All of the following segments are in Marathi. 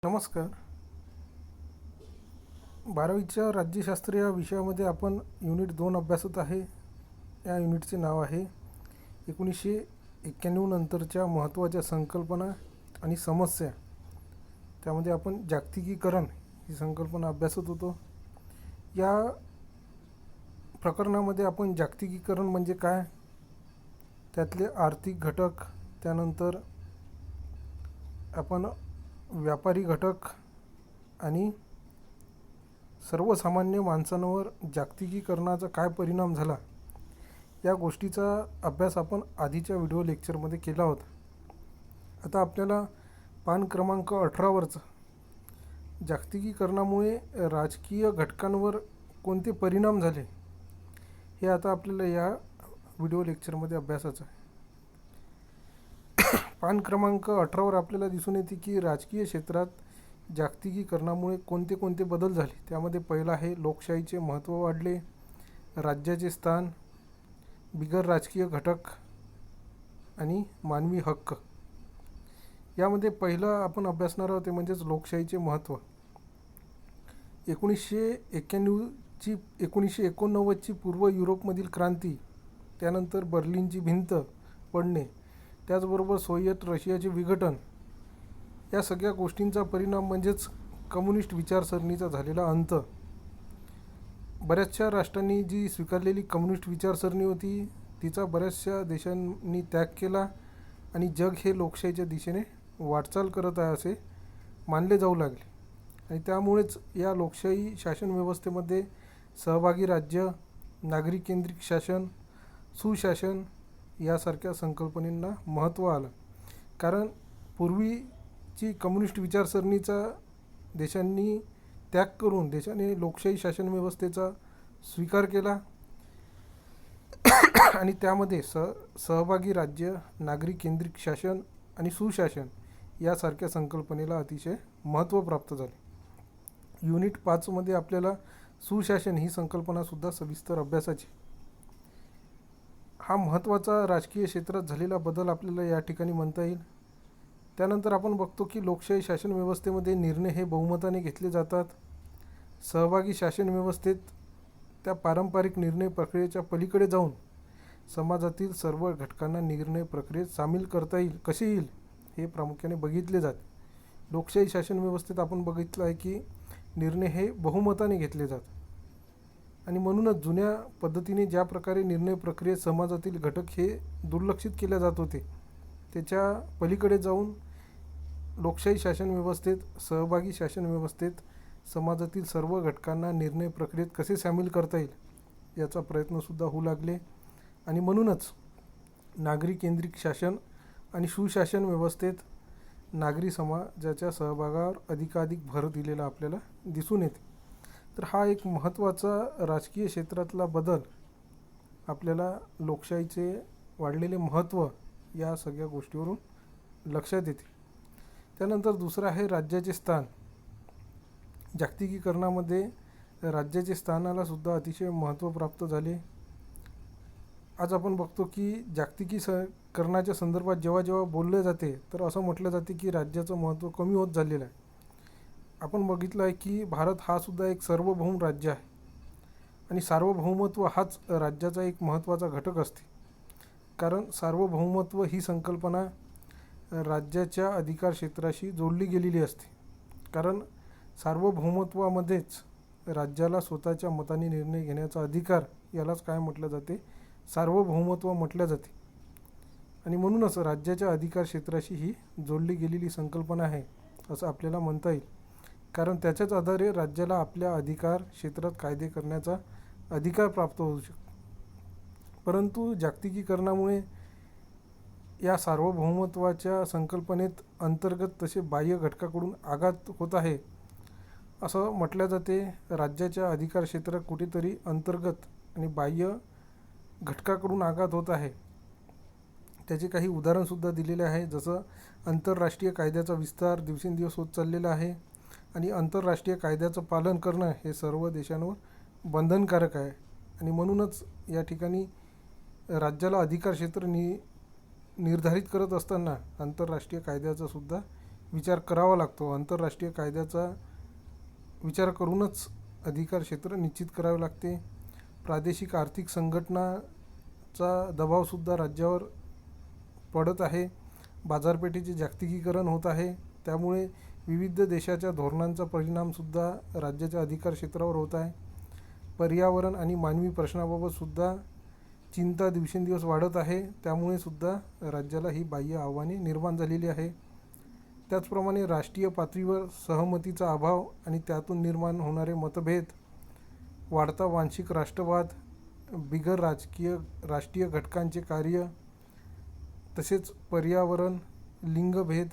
नमस्कार. 12वीच्या राज्यशास्त्र या विषयामध्ये आपण युनिट 2 अभ्यासत आहे. या युनिटचे नाव आहे 1991 नंतरच्या महत्त्वाच्या संकल्पना आणि समस्या. त्यामध्ये आपण जागतिकीकरण ही संकल्पना अभ्यासत होतो. या प्रकरणामध्ये आपण जागतिकीकरण म्हणजे काय, त्यातले आर्थिक घटक, त्यानंतर आपण व्यापारी घटक आणि सर्वसामान्य माणसांवर जागतिकीकरणाचा काय परिणाम झाला या गोष्टीचा अभ्यास आपण आधीच्या व्हिडिओ लेक्चरमध्ये केला होता. आता आपल्याला पान क्रमांक 18वरचं जागतिकीकरणामुळे राजकीय घटकांवर कोणते परिणाम झाले हे आता आपल्याला या व्हिडिओ लेक्चरमध्ये अभ्यासाचं आहे. पान क्रमांक 18वर आपल्याला दिसून येते की राजकीय क्षेत्रात जागतिकीकरणामुळे कोणते कोणते बदल झाले. त्यामध्ये पहिला आहे लोकशाहीचे महत्त्व वाढले, राज्याचे स्थान, बिगर राजकीय घटक आणि मानवी हक्क. यामध्ये पहिला आपण अभ्यासणार आहोत ते म्हणजेच लोकशाहीचे महत्त्व. 1989ची पूर्व युरोपमधील क्रांती, त्यानंतर बर्लिनची भिंत पडणे, त्याचबरोबर सोव्हिएट रशियाचे विघटन, या सगळ्या गोष्टींचा परिणाम म्हणजेच कम्युनिस्ट विचारसरणीचा झालेला अंत. बऱ्याचशा राष्ट्रांनी जी स्वीकारलेली कम्युनिस्ट विचारसरणी होती तिचा बऱ्याचशा देशांनी त्याग केला आणि जग हे लोकशाहीच्या दिशेने वाटचाल करत आहे असे मानले जाऊ लागले. आणि त्यामुळेच या लोकशाही शासन व्यवस्थेमध्ये सहभागी राज्य, नागरिक केंद्रित शासन, सुशासन यासारख्या संकल्पनांना महत्त्व आलं. कारण पूर्वीची कम्युनिस्ट विचारसरणीचा देशांनी त्याग करून देशाने लोकशाही शासन व्यवस्थेचा स्वीकार केला आणि त्यामध्ये सहभागी राज्य, नागरिक केंद्रित शासन आणि सुशासन यासारख्या संकल्पनेला अतिशय महत्त्व प्राप्त झाले. युनिट 5मध्ये आपल्याला सुशासन ही संकल्पनासुद्धा सविस्तर अभ्यासाची. हा महत्त्वाचा राजकीय क्षेत्रात झालेला बदल आपल्याला या ठिकाणी म्हणता येईल. त्यानंतर आपण बघतो की लोकशाही शासन व्यवस्थेमध्ये निर्णय हे बहुमताने घेतले जातात. सहभागी शासन व्यवस्थेत त्या पारंपरिक निर्णय प्रक्रियेच्या पलीकडे जाऊन समाजातील सर्व घटकांना निर्णय प्रक्रियेत सामील करता येईल, कसे येईल हे प्रामुख्याने बघितले जाते. लोकशाही शासन व्यवस्थेत आपण बघितलं आहे की निर्णय हे बहुमताने घेतले जातात आणि म्हणूनच जुन्या पद्धतीने ज्या प्रकारे निर्णय प्रक्रियेत समाजातील घटक हे दुर्लक्षित केले जात होते त्याच्या पलीकडे जाऊन लोकशाही शासन व्यवस्थेत, सहभागी शासन व्यवस्थेत समाजातील सर्व घटकांना निर्णय प्रक्रियेत कसे सामील करता येईल याचा प्रयत्नसुद्धा होऊ लागले. आणि म्हणूनच नागरिक केंद्रित शासन आणि सुशासन व्यवस्थेत नागरी समाजाच्या सहभागावर अधिकाधिक भर दिलेला आपल्याला दिसून येते. तर हा एक महत्त्वाचा राजकीय क्षेत्रातला बदल आपल्याला लोकशाहीचे वाढलेले महत्त्व या सगळ्या गोष्टीवरून लक्षात येते. त्यानंतर दुसरं आहे राज्याचे स्थान. जागतिकीकरणामध्ये राज्याचे स्थानाला सुद्धा अतिशय महत्त्व प्राप्त झाले. आज आपण बघतो की जागतिकीकरणाच्या संदर्भात जेव्हा जेव्हा बोलले जाते तर असं म्हटलं जाते की राज्याचं महत्त्व कमी होत झालेलं आहे. आपण बघितलं आहे की भारत हा सुद्धा एक सार्वभौम राज्य आहे आणि सार्वभौमत्व हाच राज्याचा एक महत्त्वाचा घटक असते. कारण सार्वभौमत्व ही संकल्पना राज्याच्या अधिकार क्षेत्राशी जोडली गेलेली असते. कारण सार्वभौमत्वामध्येच राज्याला स्वतःच्या मताने निर्णय घेण्याचा अधिकार, यालाच काय म्हटलं जाते, सार्वभौमत्व म्हटलं जाते. आणि म्हणूनच राज्याच्या अधिकार क्षेत्राशी ही जोडली गेलेली संकल्पना आहे असं आपल्याला म्हणता येईल. कारण त्याच्याच आधारे राज्याला आपल्या अधिकार क्षेत्रात कायदे करण्याचा अधिकार प्राप्त होऊ शकतो. परंतु जागतिकीकरणामुळे या सार्वभौमत्वाच्या संकल्पनेत अंतर्गत तसे बाह्य घटकाकडून आघात होत आहे असं म्हटलं जाते. राज्याच्या अधिकार क्षेत्रात कुठेतरी अंतर्गत आणि बाह्य घटकाकडून आघात होत आहे. त्याचे काही उदाहरणसुद्धा दिलेले आहे. जसं आंतरराष्ट्रीय कायद्याचा विस्तार दिवसेंदिवस होत चाललेला आहे आणि आंतरराष्ट्रीय कायद्याचं पालन करणं हे सर्व देशांवर बंधनकारक आहे. आणि म्हणूनच या ठिकाणी राज्याला अधिकार क्षेत्र निर्धारित करत असताना आंतरराष्ट्रीय कायद्याचा सुद्धा विचार करावा लागतो. आंतरराष्ट्रीय कायद्याचा विचार करूनच अधिकार क्षेत्र निश्चित करावे लागते. प्रादेशिक आर्थिक संघटनाचा दबावसुद्धा राज्यावर पडत आहे. बाजारपेठेचे जागतिकीकरण होत आहे. त्यामुळे विविध देशाच्या धोरणांचा परिणामसुद्धा राज्याच्या अधिकार क्षेत्रावर होत आहे. पर्यावरण आणि मानवी प्रश्नाबाबतसुद्धा चिंता दिवसेंदिवस वाढत आहे. त्यामुळे सुद्धा राज्याला ही बाह्य आव्हाने निर्माण झालेली आहे. त्याचप्रमाणे राष्ट्रीय पातळीवर सहमतीचा अभाव आणि त्यातून निर्माण होणारे मतभेद, वाढता वांशिक राष्ट्रवाद, बिगर राष्ट्रीय घटकांचे कार्य, तसेच पर्यावरण, लिंगभेद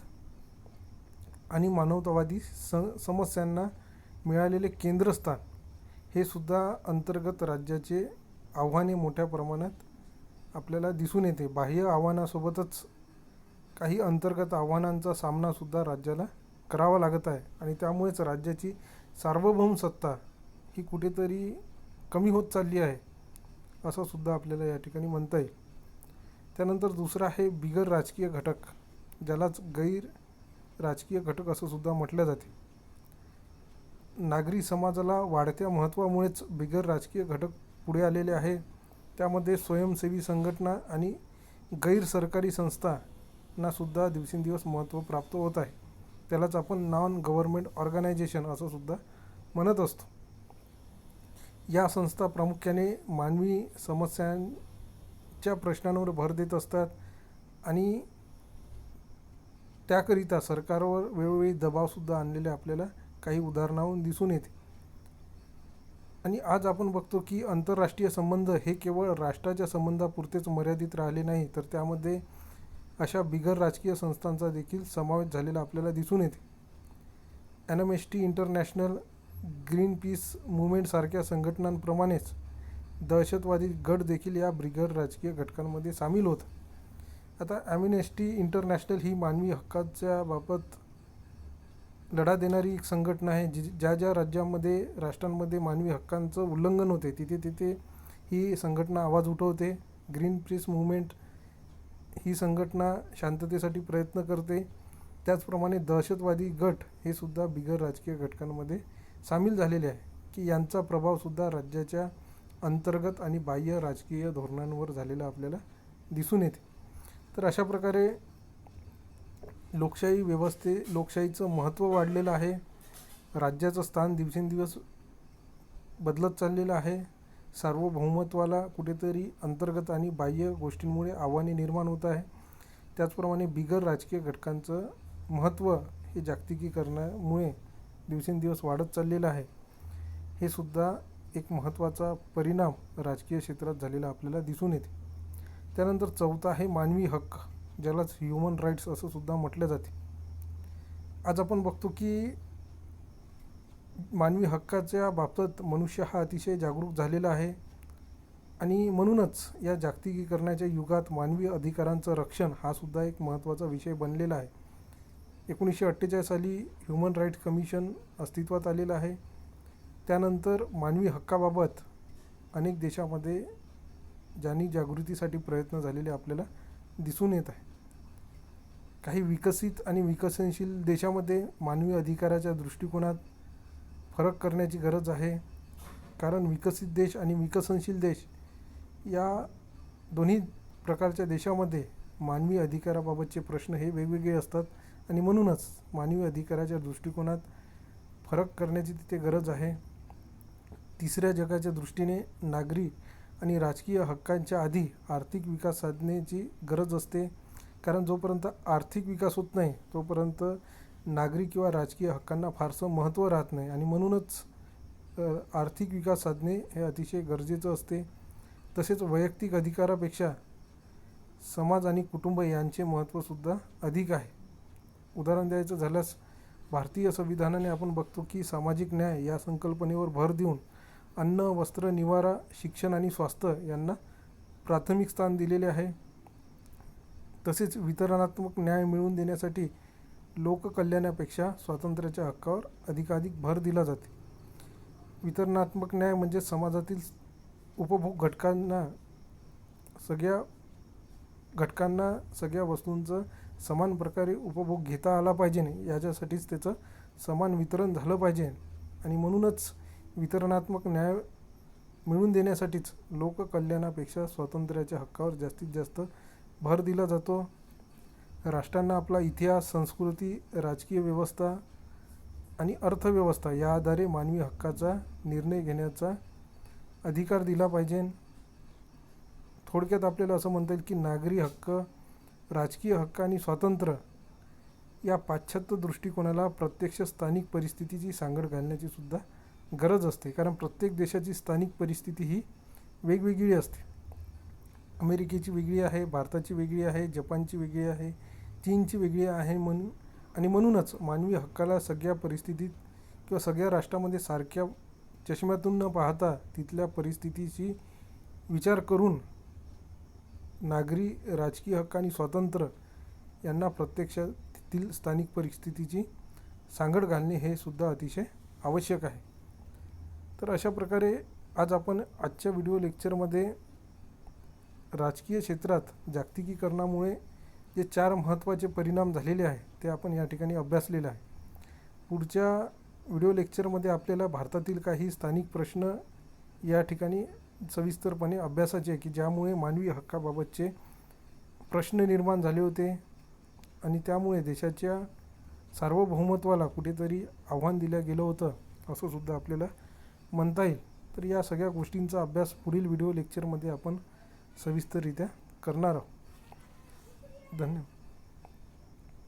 आणि मानवतावादी समस्यांना मिळालेले केंद्रस्थान हे सुद्धा अंतर्गत राज्याचे आव्हाने मोठ्या प्रमाणात आपल्याला दिसून येते. बाह्य आव्हानासोबतच काही अंतर्गत आव्हानांचा सामनासुद्धा राज्याला करावा लागत आहे आणि त्यामुळेच राज्याची सार्वभौम सत्ता ही कुठेतरी कमी होत चालली आहे असं सुद्धा आपल्याला या ठिकाणी म्हणता येईल. त्यानंतर दुसरा आहे बिगर राजकीय घटक, ज्यालाच गैर राजकीय घटक असं सुद्धा म्हटलं जाते. नागरी समाजाला वाढत्या महत्त्वामुळेच बिगर राजकीय घटक पुढे आलेले आहे. त्यामध्ये स्वयंसेवी संघटना आणि गैर सरकारी संस्थांना सुद्धा दिवसेंदिवस महत्त्व प्राप्त होत आहे. त्यालाच आपण नॉन गव्हर्नमेंट ऑर्गनायझेशन असं सुद्धा म्हणत असतो. या संस्था प्रामुख्याने मानवी समस्यांच्या प्रश्नांवर भर देत असतात आणि त्याकरिता सरकारवर वेळोवेळी दबावसुद्धा आणलेले आपल्याला काही उदाहरणावरून दिसून येते. आणि आज आपण बघतो की आंतरराष्ट्रीय संबंध हे केवळ राष्ट्राच्या संबंधापुरतेच मर्यादित राहिले नाही, तर त्यामध्ये अशा बिगर राजकीय संस्थांचा देखील समावेश झालेला आपल्याला दिसून येते. ॲम्नेस्टी इंटरनॅशनल, ग्रीनपीस मूव्हमेंट सारख्या संघटनांप्रमाणेच दहशतवादी गट देखील या बिगर राजकीय घटकांमध्ये सामील होतात. आता ॲम्नेस्टी इंटरनॅशनल ही मानवी हक्काच्या बाबत लढा देणारी एक संघटना आहे. ज्या ज्या राष्ट्रांमध्ये मानवी हक्कांचं उल्लंघन होते तिथे ही संघटना आवाज उठवते. ग्रीनपीस मूव्हमेंट ही संघटना शांततेसाठी प्रयत्न करते. त्याचप्रमाणे दहशतवादी गट हे सुद्धा बिगर राजकीय घटकांमध्ये सामील झालेले आहे की यांचा प्रभावसुद्धा राज्याच्या अंतर्गत आणि बाह्य राजकीय धोरणांवर झालेला आपल्याला दिसून येते. तर अशा प्रकारे लोकशाहीचं महत्त्व वाढलेलं आहे. राज्याचं स्थान दिवसेंदिवस बदलत चाललेलं आहे. सार्वभौमत्वाला कुठेतरी अंतर्गत आणि बाह्य गोष्टींमुळे आव्हाने निर्माण होत आहे. त्याचप्रमाणे बिगर राजकीय घटकांचं महत्त्व हे जागतिकीकरणामुळे दिवसेंदिवस वाढत चाललेलं आहे. हे सुद्धा एक महत्त्वाचा परिणाम राजकीय क्षेत्रात झालेला आपल्याला दिसून येते. त्यानंतर चौथा आहे मानवी हक्क, ज्यालाच ह्युमन राईट्स असं सुद्धा म्हटलं जाते. आज आपण बघतो की मानवी हक्काच्या बाबतीत मनुष्य हा अतिशय जागरूक झालेला आहे आणि म्हणूनच या जागतिकीकरणाच्या युगात मानवी अधिकारांचं रक्षण हा सुद्धा एक महत्त्वाचा विषय बनलेला आहे. 1948 साली ह्युमन राईट्स कमिशन अस्तित्वात आलेलं आहे. त्यानंतर मानवी हक्काबाबत अनेक देशामध्ये जागृतीसाठी प्रयत्न झालेले आपल्याला दिसून येत आहे. काही विकसित आणि विकसनशील देशामध्ये मानवी अधिकाराच्या दृष्टिकोनात फरक करण्याची गरज आहे. कारण विकसित देश आणि विकसनशील देश या दोन्ही प्रकारच्या देशामध्ये मानवी अधिकाराबाबतचे प्रश्न हे वेगवेगळे असतात आणि म्हणूनच मानवी अधिकाराच्या दृष्टिकोनात फरक करण्याची तिथे गरज आहे. तिसऱ्या जगाच्या दृष्टीने नागरी आणि राजकीय हक्कांच्या आधी आर्थिक विकास साधण्याची गरज असते. कारण जोपर्यंत आर्थिक विकास होत नाही तोपर्यंत नागरी किंवा राजकीय हक्कांना फारसं महत्त्व राहत नाही आणि म्हणूनच आर्थिक विकास साधणे हे अतिशय गरजेचं असते. तसेच वैयक्तिक अधिकारापेक्षा समाज आणि कुटुंब यांचे महत्त्वसुद्धा अधिक आहे. उदाहरण द्यायचं झाल्यास भारतीय संविधानाने आपण बघतो की सामाजिक न्याय या संकल्पनेवर भर देऊन अन्न, वस्त्र, निवारा, शिक्षण आणि स्वास्थ्य यांना प्राथमिक स्थान दिलेले आहे. तसेच वितरणात्मक न्याय मिळवून देण्यासाठी लोककल्याणापेक्षा स्वातंत्र्याच्या हक्कावर अधिकाधिक भर दिला जाते. वितरणात्मक न्याय म्हणजे समाजातील उपभोग घटकांना सगळ्या वस्तूंचं समान प्रकारे उपभोग घेता आला पाहिजे, याच्यासाठीच त्याचं समान वितरण झालं पाहिजे. आणि म्हणूनच वितरणात्मक न्याय मिळवून देण्यासाठीच लोककल्याणापेक्षा स्वातंत्र्याच्या हक्कावर जास्तीत जास्त भर दिला जातो. राष्ट्रांना आपला इतिहास, संस्कृती, राजकीय व्यवस्था आणि अर्थव्यवस्था या आधारे मानवी हक्काचा निर्णय घेण्याचा अधिकार दिला पाहिजे. थोडक्यात आपल्याला असं म्हणता येईल की नागरी हक्क, राजकीय हक्क आणि स्वातंत्र्य या पाश्चात्य दृष्टिकोनाला प्रत्यक्ष स्थानिक परिस्थितीची सांगड घालण्याची सुद्धा गरज असते. कारण प्रत्येक देशाची स्थानिक परिस्थिती ही वेगवेगळी असते. अमेरिकेची वेगळी आहे, भारताची वेगळी आहे, जपानची वेगळी आहे, चीनची वेगळी आहे. म्हणूनच मानवी हक्काला सगळ्या परिस्थितीत किंवा सगळ्या राष्ट्रामध्ये सारख्या चष्म्यातून न पाहता तिथल्या परिस्थितीची विचार करून नागरी, राजकीय हक्क आणि स्वातंत्र्य यांना प्रत्यक्षात तेथील स्थानिक परिस्थितीची सांगड घालणे हे सुद्धा अतिशय आवश्यक आहे. तर अशा प्रकारे आज आपण आजच्या व्हिडिओ लेक्चरमध्ये राजकीय क्षेत्रात जागतिकीकरणामुळे जे 4 महत्त्वाचे परिणाम झालेले आहे ते आपण या ठिकाणी अभ्यासलेले आहे. पुढच्या व्हिडिओ लेक्चरमध्ये आपल्याला भारतातील काही स्थानिक प्रश्न या ठिकाणी सविस्तरपणे अभ्यासाचे आहे की ज्यामुळे मानवी हक्काबाबतचे प्रश्न निर्माण झाले होते आणि त्यामुळे देशाच्या सार्वभौमत्वाला कुठेतरी आव्हान दिलं गेलं होतं असं सुद्धा आपल्याला म्हणता येईल. तर या सगळ्या गोष्टींचा अभ्यास पुढील व्हिडिओ लेक्चरमध्ये आपण सविस्तररित्या करणार आहोत. धन्यवाद.